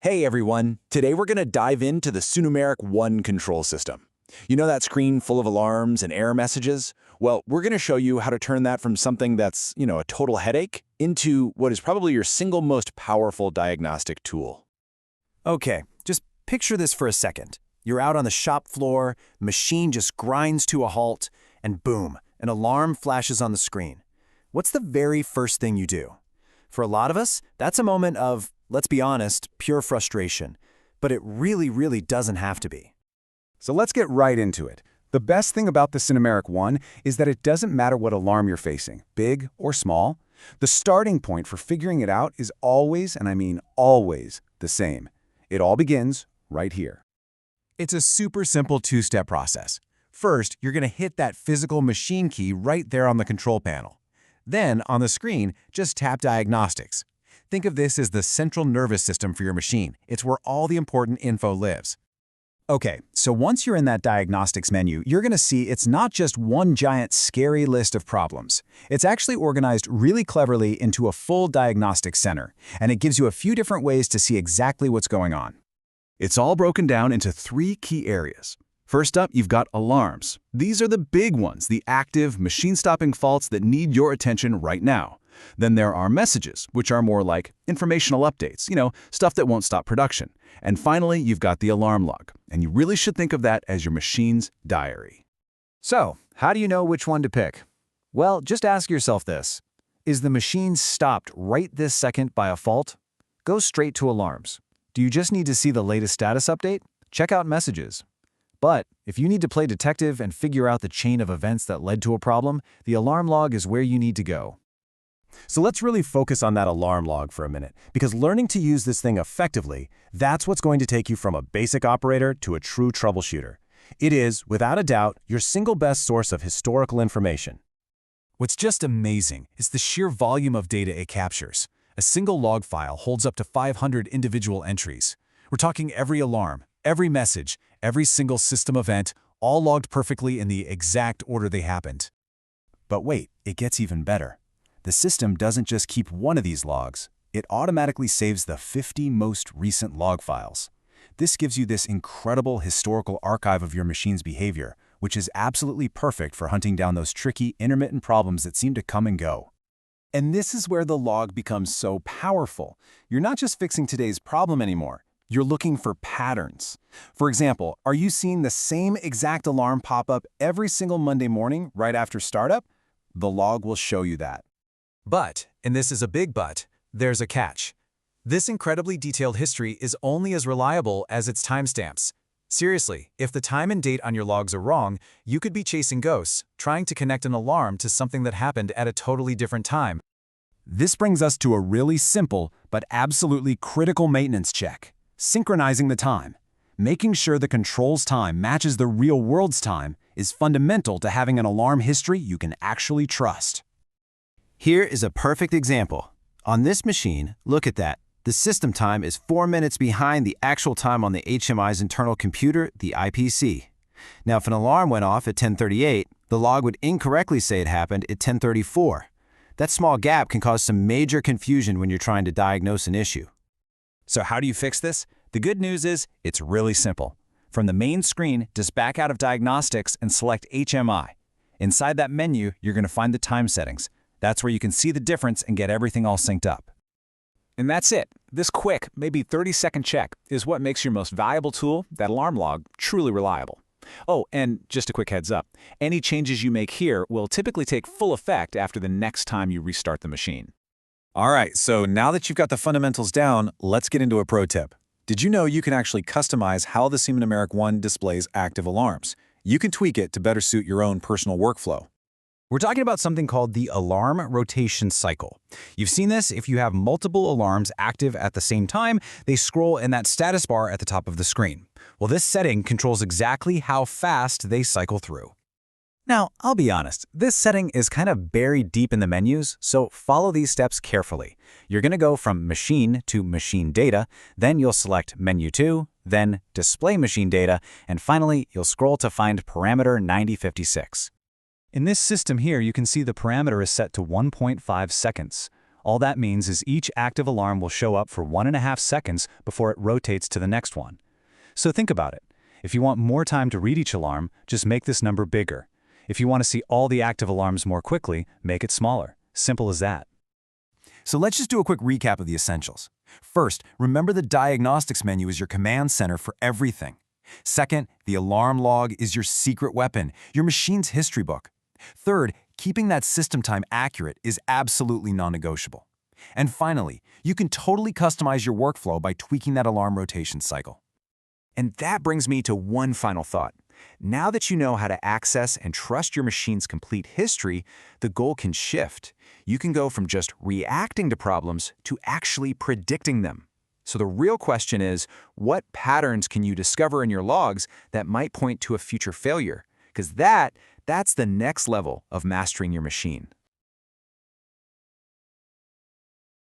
Hey everyone, today we're going to dive into the Sinumerik ONE control system. You know that screen full of alarms and error messages? Well, we're going to show you how to turn that from something that's, a total headache into what is probably your single most powerful diagnostic tool. Okay, just picture this for a second. You're out on the shop floor, machine just grinds to a halt, and boom, an alarm flashes on the screen. What's the very first thing you do? For a lot of us, that's a moment of, let's be honest, pure frustration. But it really doesn't have to be. So let's get right into it. The best thing about the Sinumerik ONE is that it doesn't matter what alarm you're facing, big or small. The starting point for figuring it out is always, and I mean always, the same. It all begins right here. It's a super simple two-step process. First, you're going to hit that physical machine key right there on the control panel. Then, on the screen, just tap Diagnostics. Think of this as the central nervous system for your machine. It's where all the important info lives. Okay, so once you're in that Diagnostics menu, you're going to see it's not just one giant scary list of problems. It's actually organized really cleverly into a full diagnostics center, and it gives you a few different ways to see exactly what's going on. It's all broken down into 3 key areas. First up, you've got alarms. These are the big ones, the active, machine-stopping faults that need your attention right now. Then there are messages, which are more like informational updates, stuff that won't stop production. And finally, you've got the alarm log, and you really should think of that as your machine's diary. So, how do you know which one to pick? Well, just ask yourself this. Is the machine stopped right this second by a fault? Go straight to alarms. Do you just need to see the latest status update? Check out messages. But if you need to play detective and figure out the chain of events that led to a problem, the alarm log is where you need to go. So let's really focus on that alarm log for a minute, because learning to use this thing effectively, that's what's going to take you from a basic operator to a true troubleshooter. It is, without a doubt, your single best source of historical information. What's just amazing is the sheer volume of data it captures. A single log file holds up to 500 individual entries. We're talking every alarm, every message, every single system event, all logged perfectly in the exact order they happened. But wait, it gets even better. The system doesn't just keep one of these logs. It automatically saves the 50 most recent log files. This gives you this incredible historical archive of your machine's behavior, which is absolutely perfect for hunting down those tricky, intermittent problems that seem to come and go. And this is where the log becomes so powerful. You're not just fixing today's problem anymore. You're looking for patterns. For example, are you seeing the same exact alarm pop up every single Monday morning right after startup? The log will show you that. But, and this is a big but, there's a catch. This incredibly detailed history is only as reliable as its timestamps. Seriously, if the time and date on your logs are wrong, you could be chasing ghosts, trying to connect an alarm to something that happened at a totally different time. This brings us to a really simple but absolutely critical maintenance check: synchronizing the time. Making sure the control's time matches the real world's time is fundamental to having an alarm history you can actually trust. Here is a perfect example. On this machine, look at that. The system time is 4 minutes behind the actual time on the HMI's internal computer, the IPC. Now, if an alarm went off at 10:38, the log would incorrectly say it happened at 10:34. That small gap can cause some major confusion when you're trying to diagnose an issue. So how do you fix this? The good news is, it's really simple. From the main screen, just back out of Diagnostics and select HMI. Inside that menu, you're going to find the time settings. That's where you can see the difference and get everything all synced up. And that's it. This quick, maybe 30-second check is what makes your most valuable tool, that alarm log, truly reliable. Oh, and just a quick heads up, any changes you make here will typically take full effect after the next time you restart the machine. All right, so now that you've got the fundamentals down, let's get into a pro tip. Did you know you can actually customize how the Sinumerik ONE displays active alarms? You can tweak it to better suit your own personal workflow. We're talking about something called the alarm rotation cycle. You've seen this if you have multiple alarms active at the same time, they scroll in that status bar at the top of the screen. Well, this setting controls exactly how fast they cycle through. Now, I'll be honest, this setting is kind of buried deep in the menus, so follow these steps carefully. You're going to go from Machine to Machine Data, then you'll select Menu 2, then Display Machine Data, and finally, you'll scroll to find Parameter 9056. In this system here, you can see the parameter is set to 1.5 seconds. All that means is each active alarm will show up for 1.5 seconds before it rotates to the next one. So think about it. If you want more time to read each alarm, just make this number bigger. If you want to see all the active alarms more quickly, make it smaller. Simple as that. So let's just do a quick recap of the essentials. First, remember the Diagnostics menu is your command center for everything. Second, the alarm log is your secret weapon, your machine's history book. Third, keeping that system time accurate is absolutely non-negotiable. And finally, you can totally customize your workflow by tweaking that alarm rotation cycle. And that brings me to one final thought. Now that you know how to access and trust your machine's complete history, the goal can shift. You can go from just reacting to problems to actually predicting them. So the real question is, what patterns can you discover in your logs that might point to a future failure? Because that's the next level of mastering your machine.